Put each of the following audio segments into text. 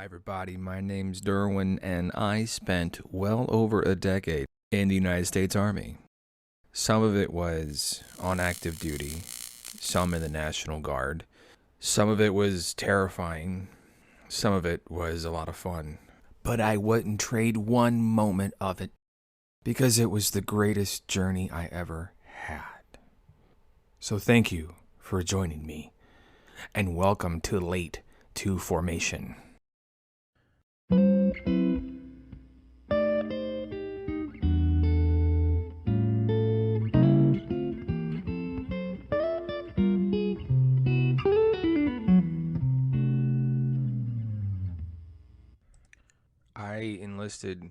Hi, everybody. My name's Derwin, and I spent well over a decade in the United States Army. Some of it was on active duty, some in the National Guard. Some of it was terrifying, some of it was a lot of fun. But I wouldn't trade one moment of it because it was the greatest journey I ever had. So thank you for joining me, and welcome to Late to Formation. I enlisted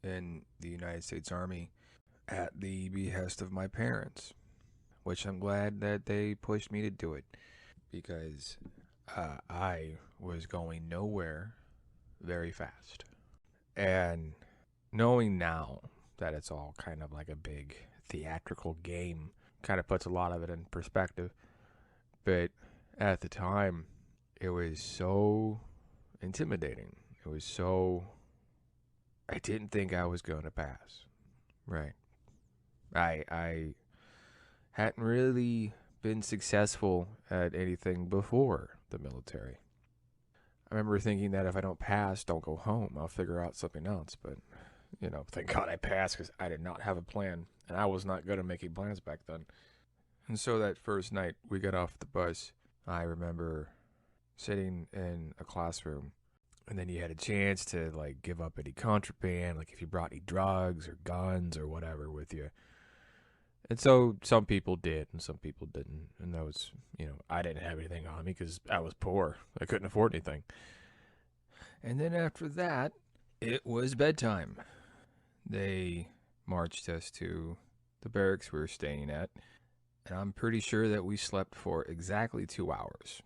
in the United States Army at the behest of my parents, which I'm glad that they pushed me to do it because I was going nowhere very fast. And knowing now that it's all kind of like a big theatrical game kind of puts a lot of it in perspective. But at the time, it was so intimidating. It was so. I didn't think I was going to pass. Right. I hadn't really been successful at anything before the military. I remember thinking that if I don't pass, don't go home. I'll figure out something else. But, thank God I passed because I did not have a plan. And I was not good at making plans back then. And so that first night we got off the bus, I remember sitting in a classroom. And then you had a chance to, give up any contraband, like if you brought any drugs or guns or whatever with you. And so some people did and some people didn't. And that was, I didn't have anything on me because I was poor. I couldn't afford anything. And then after that, it was bedtime. They marched us to the barracks we were staying at. And I'm pretty sure that we slept for exactly 2 hours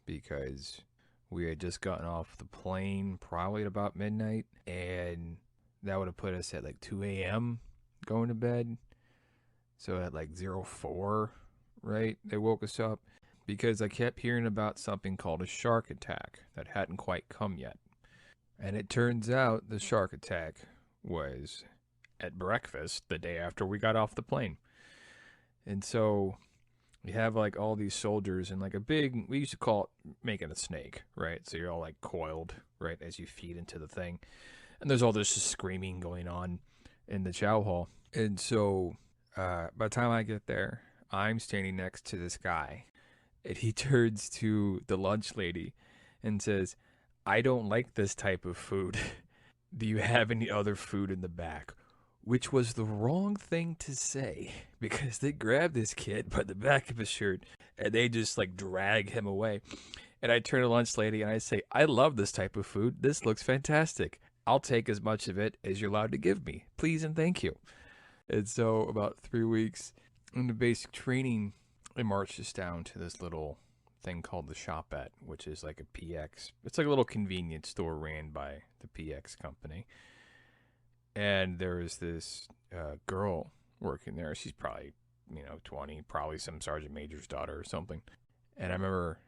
because we had just gotten off the plane probably at about midnight. And that would have put us at 2 a.m. going to bed. So at 04, right, they woke us up because I kept hearing about something called a shark attack that hadn't quite come yet. And it turns out the shark attack was at breakfast the day after we got off the plane. And so you have all these soldiers and a big, we used to call it making a snake, right? So you're all coiled, right, as you feed into the thing. And there's all this screaming going on in the chow hall. And so by the time I get there, I'm standing next to this guy, and he turns to the lunch lady and says, "I don't like this type of food. Do you have any other food in the back?" Which was the wrong thing to say because they grab this kid by the back of his shirt and they just drag him away. And I turn to the lunch lady and I say, "I love this type of food. This looks fantastic. I'll take as much of it as you're allowed to give me. Please and thank you." And so about 3 weeks into basic training, they marched us down to this little thing called the Shopette, which is a PX. It's a little convenience store ran by the PX company. And there was this girl working there. She's probably, 20, probably some sergeant major's daughter or something. And I remember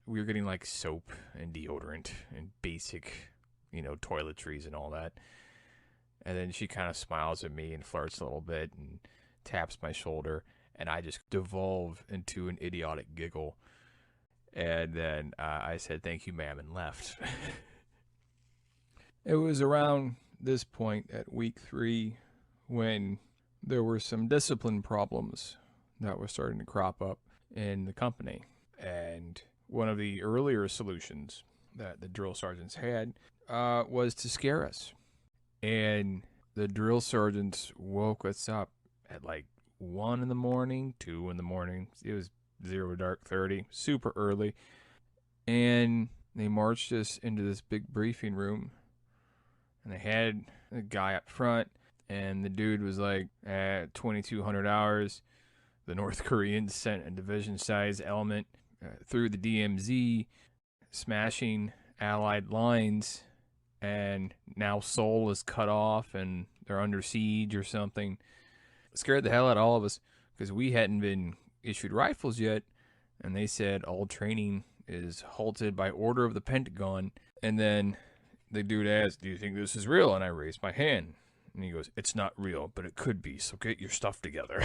we were getting soap and deodorant and basic, toiletries and all that. And then she kind of smiles at me and flirts a little bit and taps my shoulder. And I just devolve into an idiotic giggle. And then I said, "Thank you, ma'am," and left. It was around this point at week 3 when there were some discipline problems that were starting to crop up in the company. And one of the earlier solutions that the drill sergeants had was to scare us. And the drill sergeants woke us up at 1 in the morning, 2 in the morning. It was 0 dark 30, super early. And they marched us into this big briefing room. And they had a guy up front. And the dude was at 2,200 hours. The North Koreans sent a division-sized element through the DMZ, smashing Allied lines. And now Seoul is cut off and they're under siege or something. It scared the hell out of all of us because we hadn't been issued rifles yet. And they said all training is halted by order of the Pentagon. And then the dude asks, "Do you think this is real?" And I raise my hand. And he goes, "It's not real, but it could be, so get your stuff together."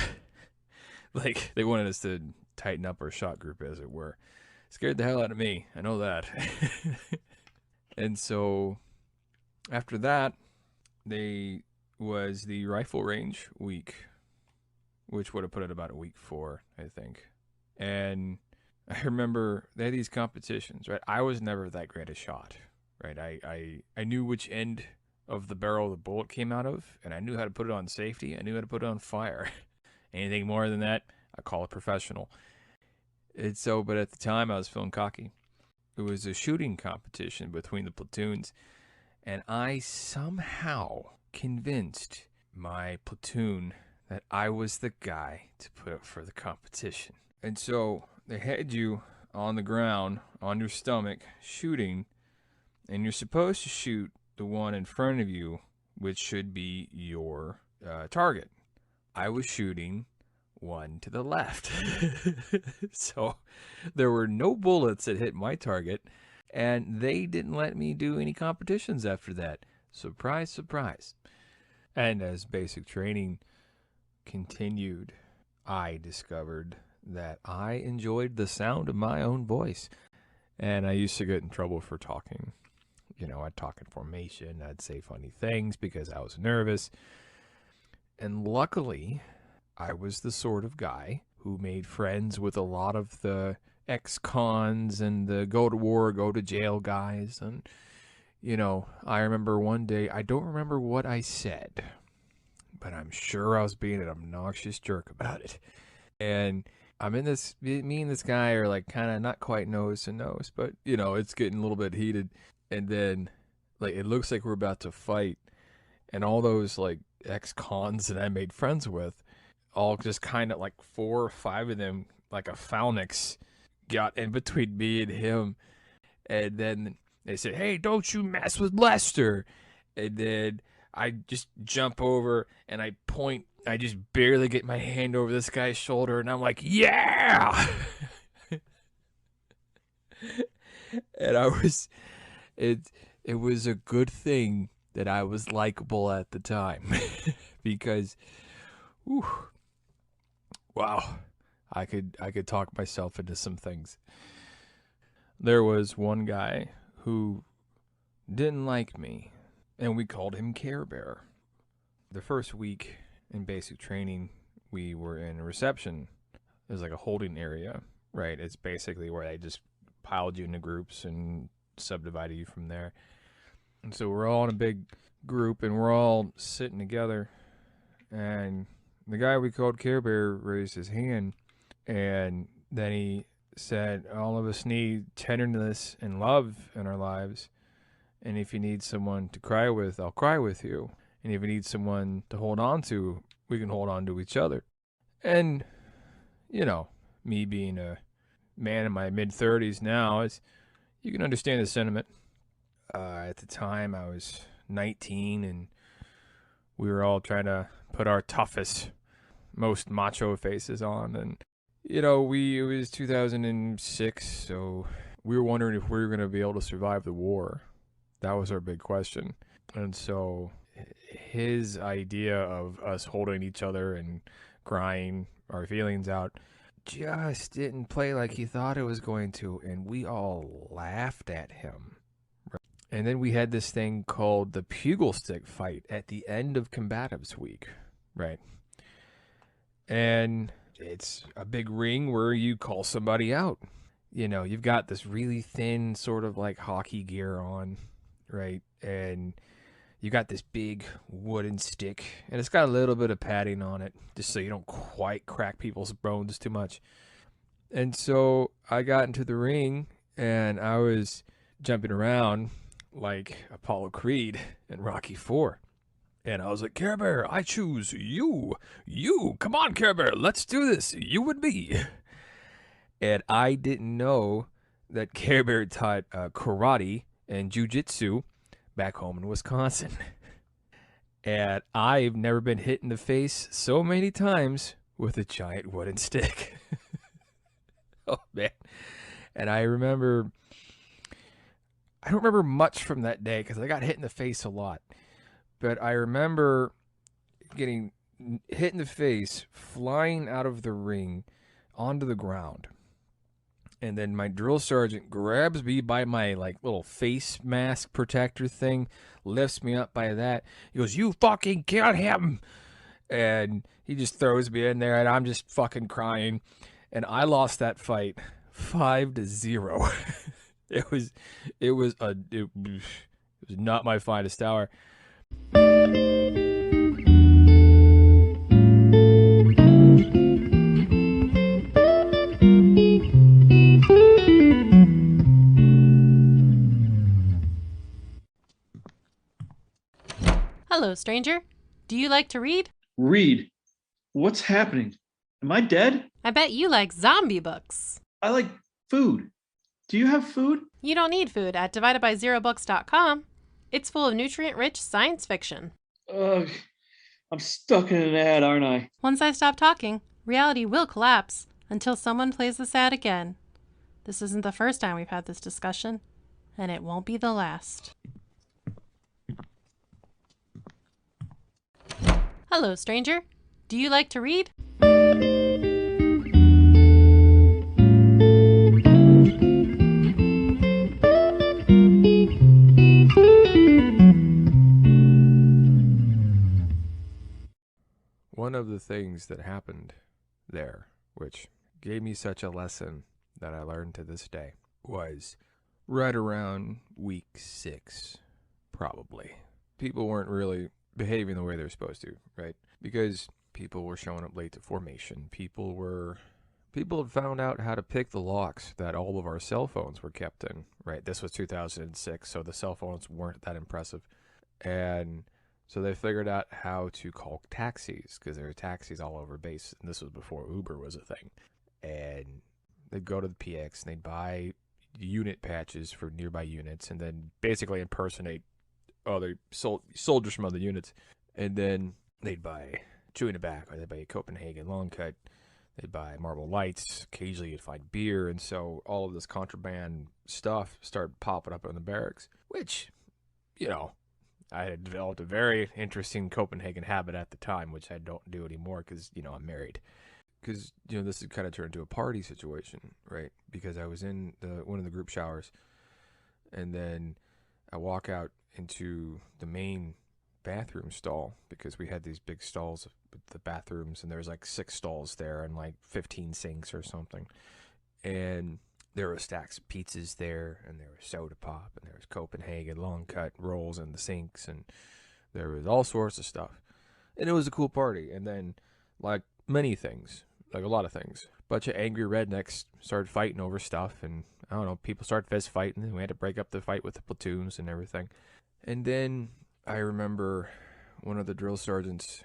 Like, they wanted us to tighten up our shot group, as it were. Scared the hell out of me. I know that. And so, after that, they was the rifle range week, which would have put it about a week 4, I think. And I remember they had these competitions, right? I was never that great a shot, right? I knew which end of the barrel the bullet came out of, and I knew how to put it on safety. I knew how to put it on fire. Anything more than that, I call it professional. And so, but at the time, I was feeling cocky. It was a shooting competition between the platoons, and I somehow convinced my platoon that I was the guy to put up for the competition. And so they had you on the ground, on your stomach, shooting, and you're supposed to shoot the one in front of you, which should be your target. I was shooting one to the left. So there were no bullets that hit my target, and they didn't let me do any competitions after that. Surprise, surprise. And as basic training continued, I discovered that I enjoyed the sound of my own voice. And I used to get in trouble for talking. You know, I'd talk in formation, I'd say funny things because I was nervous. And luckily, I was the sort of guy who made friends with a lot of the ex-cons and the go to war, go to jail guys. And, you know, I remember one day, I don't remember what I said, but I'm sure I was being an obnoxious jerk about it. And I'm in this, me and this guy are like kind of not quite nose to nose, but, you know, it's getting a little bit heated. And then, like, it looks like we're about to fight. And all those, like, ex-cons that I made friends with, all just kind of like 4 or 5 of them, like a phalanx, got in between me and him. And then they said, "Hey, don't you mess with Lester." And then I just jump over and I point. I just barely get my hand over this guy's shoulder, and I'm like, "Yeah!" And it was a good thing that I was likable at the time. Because, whew, wow, I could talk myself into some things. There was one guy who didn't like me, and we called him Care Bear. The first week in basic training, we were in reception. It was like a holding area, right? It's basically where they just piled you into groups and subdivided you from there. And so we're all in a big group, and we're all sitting together. And the guy we called Care Bear raised his hand, and then he said, "All of us need tenderness and love in our lives. And if you need someone to cry with, I'll cry with you. And if you need someone to hold on to, we can hold on to each other." And, you know, me being a man in my mid-30s now, you can understand the sentiment. At the time, I was 19, and we were all trying to put our toughest, most macho faces on. And, you know, it was 2006, so we were wondering if we were going to be able to survive the war. That was our big question. And so his idea of us holding each other and crying our feelings out just didn't play like he thought it was going to, and we all laughed at him. And then we had this thing called the Pugil Stick fight at the end of Combatives week, right? And it's a big ring where you call somebody out. You know, you've got this really thin sort of like hockey gear on, right? And you got this big wooden stick, and it's got a little bit of padding on it, just so you don't quite crack people's bones too much. And so I got into the ring, and I was jumping around like Apollo Creed in Rocky IV. And I was like, "Care Bear, I choose you. You, come on, Care Bear, let's do this. You and me." And I didn't know that Care Bear taught karate and jujitsu back home in Wisconsin. And I've never been hit in the face so many times with a giant wooden stick. Oh, man. And I remember, I don't remember much from that day because I got hit in the face a lot. But I remember getting hit in the face, flying out of the ring onto the ground. And then my drill sergeant grabs me by my like little face mask protector thing, lifts me up by that. He goes, "You fucking killed him!" And he just throws me in there, and I'm just fucking crying. And I lost that fight 5-0. it was, it was not my finest hour. Hello, stranger. Do you like to read? Read. What's happening? Am I dead? I bet you like zombie books. I like food. Do you have food? You don't need food at dividedbyzerobooks.com. It's full of nutrient-rich science fiction. Ugh, I'm stuck in an ad, aren't I? Once I stop talking, reality will collapse until someone plays this ad again. This isn't the first time we've had this discussion, and it won't be the last. Hello, stranger. Do you like to read? One of the things that happened there, which gave me such a lesson that I learned to this day, was right around week 6, probably. People weren't really behaving the way they're supposed to, right? Because people were showing up late to formation. People had found out how to pick the locks that all of our cell phones were kept in, right? This was 2006, so the cell phones weren't that impressive. And so they figured out how to call taxis, because there were taxis all over base, and this was before Uber was a thing. And they'd go to the PX, and they'd buy unit patches for nearby units, and then basically impersonate other soldiers from other units. And then they'd buy chewing tobacco, they'd buy Copenhagen long cut, they'd buy Marble Lights, occasionally you'd find beer, and so all of this contraband stuff started popping up in the barracks, which, you know, I had developed a very interesting Copenhagen habit at the time, which I don't do anymore because, you know, I'm married. Because, you know, this had kind of turned into a party situation, right? Because I was in one of the group showers, and then I walk out into the main bathroom stall, because we had these big stalls with the bathrooms, and there was like 6 stalls there and like 15 sinks or something. And there were stacks of pizzas there, and there was soda pop, and there was Copenhagen long cut rolls in the sinks, and there was all sorts of stuff. And it was a cool party. And then, like many things, like a lot of things, a bunch of angry rednecks started fighting over stuff, and I don't know, people started fist fighting, and we had to break up the fight with the platoons and everything. And then I remember one of the drill sergeants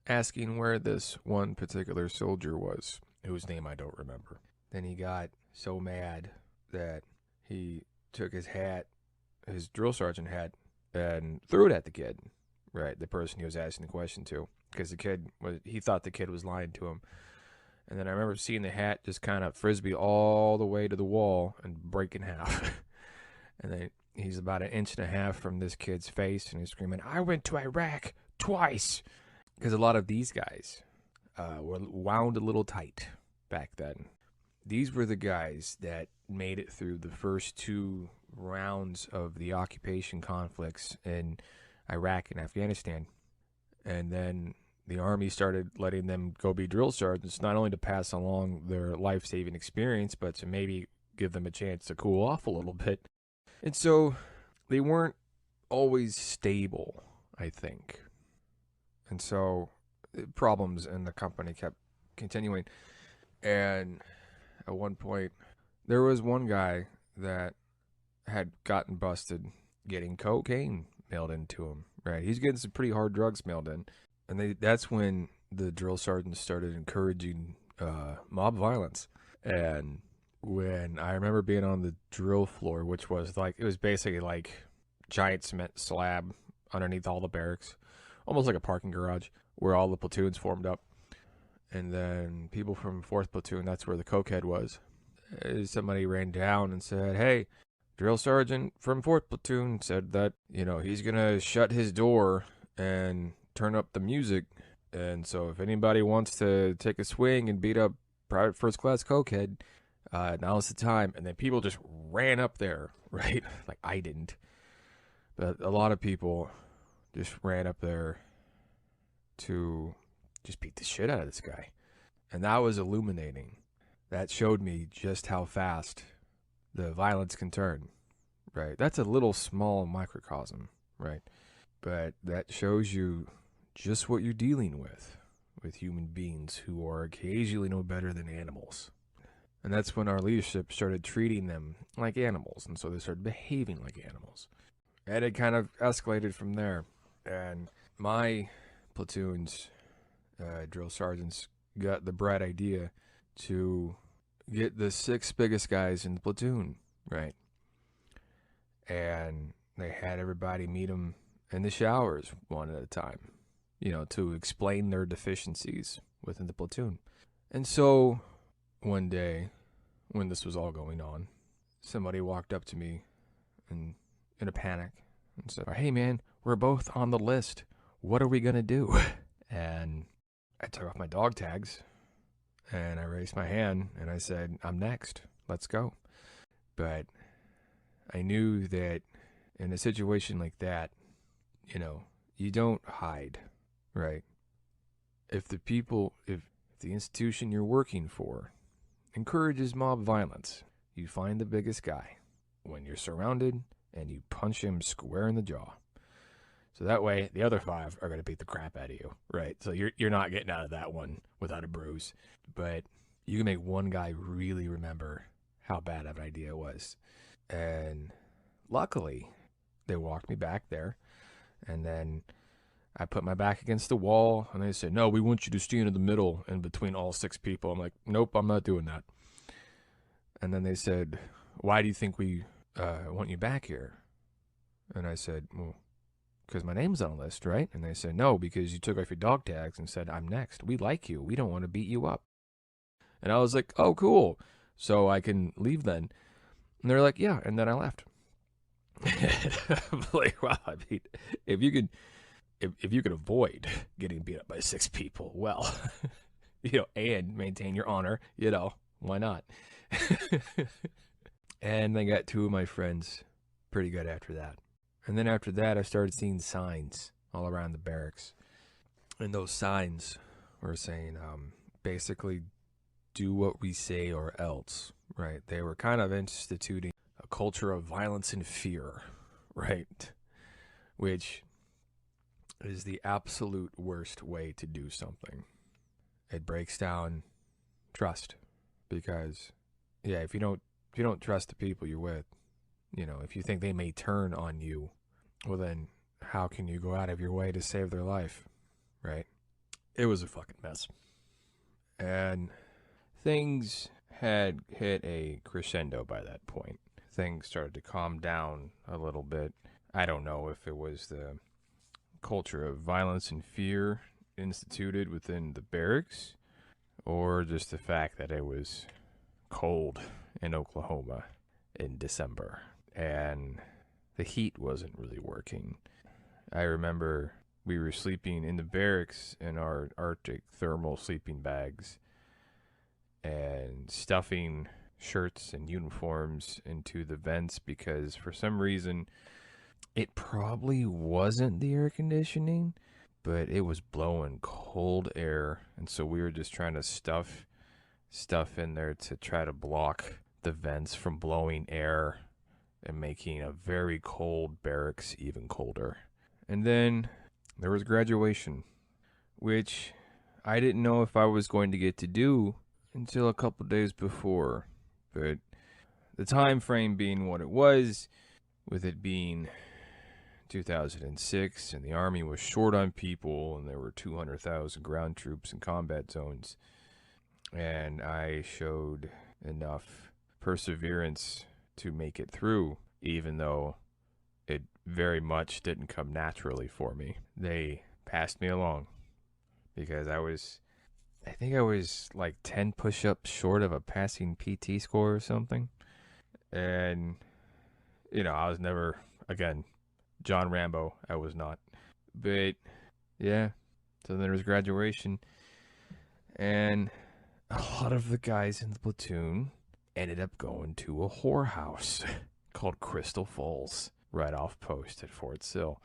asking where this one particular soldier was, whose name I don't remember. Then he got so mad that he took his hat, his drill sergeant hat, and threw it at the kid, right? The person he was asking the question to, because he thought the kid was lying to him. And then I remember seeing the hat just kind of frisbee all the way to the wall and break in half. And then he's about 1.5 inches from this kid's face, and he's screaming, "I went to Iraq twice." Because a lot of these guys were wound a little tight back then. These were the guys that made it through the first 2 rounds of the occupation conflicts in Iraq and Afghanistan. And then the Army started letting them go be drill sergeants, not only to pass along their life-saving experience, but to maybe give them a chance to cool off a little bit. And so they weren't always stable, I think. And so problems in the company kept continuing. And at one point, there was one guy that had gotten busted getting cocaine mailed into him, right? He's getting some pretty hard drugs mailed in. And that's when the drill sergeants started encouraging mob violence. And when I remember being on the drill floor, which was like, it was basically like giant cement slab underneath all the barracks, almost like a parking garage where all the platoons formed up. And then people from 4th platoon, that's where the cokehead was. somebody ran down and said, "Hey, drill sergeant from 4th platoon said that, he's going to shut his door and turn up the music. And so if anybody wants to take a swing and beat up Private First Class Cokehead, now's the time." And then people just ran up there, right? Like I didn't. But a lot of people just ran up there to just beat the shit out of this guy. And that was illuminating. That showed me just how fast the violence can turn, right? That's a little small microcosm, right? But that shows you just what you're dealing with human beings who are occasionally no better than animals. And that's when our leadership started treating them like animals, and so they started behaving like animals. And it kind of escalated from there. And my platoon's drill sergeants got the bright idea to get the 6 biggest guys in the platoon, right? And they had everybody meet them in the showers one at a time, to explain their deficiencies within the platoon. And so one day, when this was all going on, somebody walked up to me and in a panic and said, "Hey man, we're both on the list. What are we gonna do?" And I took off my dog tags and I raised my hand and I said, "I'm next. Let's go." But I knew that in a situation like that, you don't hide, right? If the institution you're working for encourages mob violence, you find the biggest guy when you're surrounded and you punch him square in the jaw. So that way, the other 5 are going to beat the crap out of you, right? So you're not getting out of that one without a bruise. But you can make one guy really remember how bad of an idea it was. And luckily, they walked me back there. And then I put my back against the wall. And they said, "No, we want you to stand in the middle and between all 6 people." I'm like, "Nope, I'm not doing that." And then they said, "Why do you think we want you back here?" And I said, "Well, because my name's on the list, right?" And they said, "No, because you took off your dog tags and said, 'I'm next. We like you. We don't want to beat you up.'" And I was like, "Oh, cool. So I can leave then." And they're like, "Yeah." And then I left. I'm like, wow, I mean, if you could avoid getting beat up by 6 people, well, and maintain your honor, why not? And I got 2 of my friends pretty good after that. And then after that, I started seeing signs all around the barracks. And those signs were saying, basically, do what we say or else, right? They were kind of instituting a culture of violence and fear, right? Which is the absolute worst way to do something. It breaks down trust because, yeah, if you don't trust the people you're with, if you think they may turn on you, well then how can you go out of your way to save their life, right? It was a fucking mess. And things had hit a crescendo by that point. Things started to calm down a little bit. I don't know if it was the culture of violence and fear instituted within the barracks or just the fact that it was cold in Oklahoma in December and the heat wasn't really working. I remember we were sleeping in the barracks in our Arctic thermal sleeping bags and stuffing shirts and uniforms into the vents because for some reason it probably wasn't the air conditioning, but it was blowing cold air, and so we were just trying to stuff stuff in there to try to block the vents from blowing air and making a very cold barracks even colder. And then there was graduation, which I didn't know if I was going to get to do until a couple days before. But the time frame being what it was, with it being 2006 and the Army was short on people and there were 200,000 ground troops in combat zones, and I showed enough perseverance to make it through, even though it very much didn't come naturally for me. They passed me along because I was I think I was like 10 push-ups short of a passing PT score or something. And, I was never, again, John Rambo. I was not. But, yeah. So then there was graduation. And a lot of the guys in the platoon ended up going to a whorehouse called Crystal Falls, right off post at Fort Sill.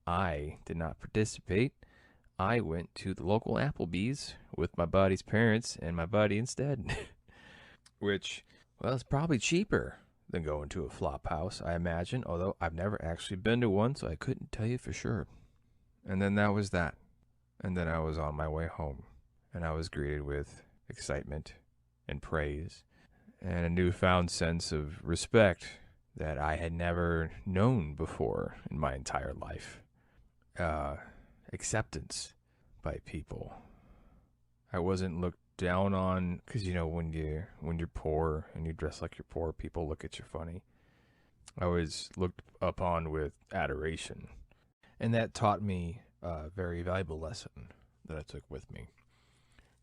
I did not participate. I went to the local Applebee's with my buddy's parents and my buddy instead, which, well, it's probably cheaper than going to a flop house, I imagine, although I've never actually been to one, so I couldn't tell you for sure. And then that was that. And then I was on my way home, and I was greeted with excitement and praise and a newfound sense of respect that I had never known before in my entire life. Acceptance by people. I wasn't looked down on because when you're poor and you dress like you're poor, people look at you funny. I was looked upon with adoration, and that taught me a very valuable lesson that I took with me,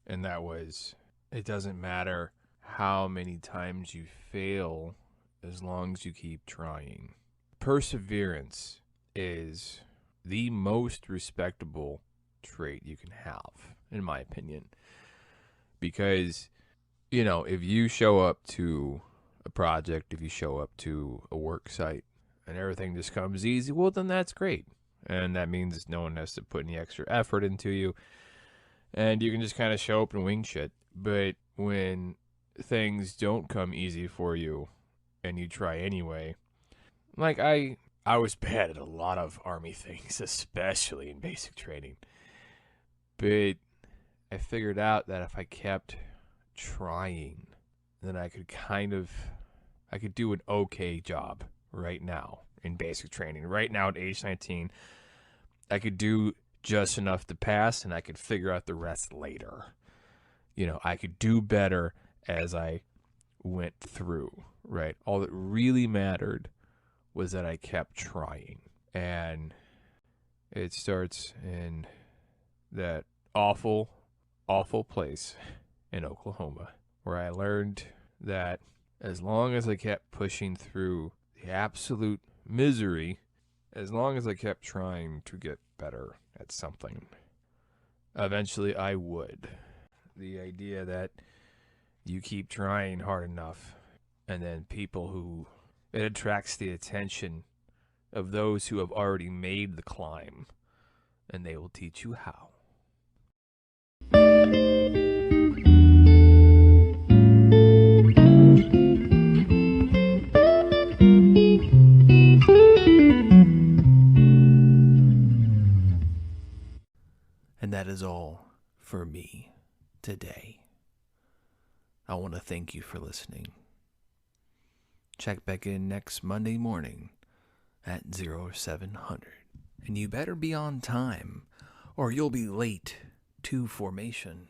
and that was it doesn't matter how many times you fail as long as you keep trying. Perseverance is the most respectable trait you can have, in my opinion. Because, if you show up to a project, if you show up to a work site and everything just comes easy, well, then that's great. And that means no one has to put any extra effort into you. And you can just kind of show up and wing shit. But when things don't come easy for you and you try anyway, like I was bad at a lot of Army things, especially in basic training. But I figured out that if I kept trying, then I could do an okay job right now in basic training. Right now at age 19, I could do just enough to pass and I could figure out the rest later. I could do better as I went through, right? All that really mattered was that I kept trying. And it starts in that awful, awful place in Oklahoma where I learned that as long as I kept pushing through the absolute misery, as long as I kept trying to get better at something, eventually I would. The idea that you keep trying hard enough, and then it attracts the attention of those who have already made the climb, and they will teach you how. And that is all for me today. I want to thank you for listening. Check back in next Monday morning at 0700. And you better be on time, or you'll be late to formation.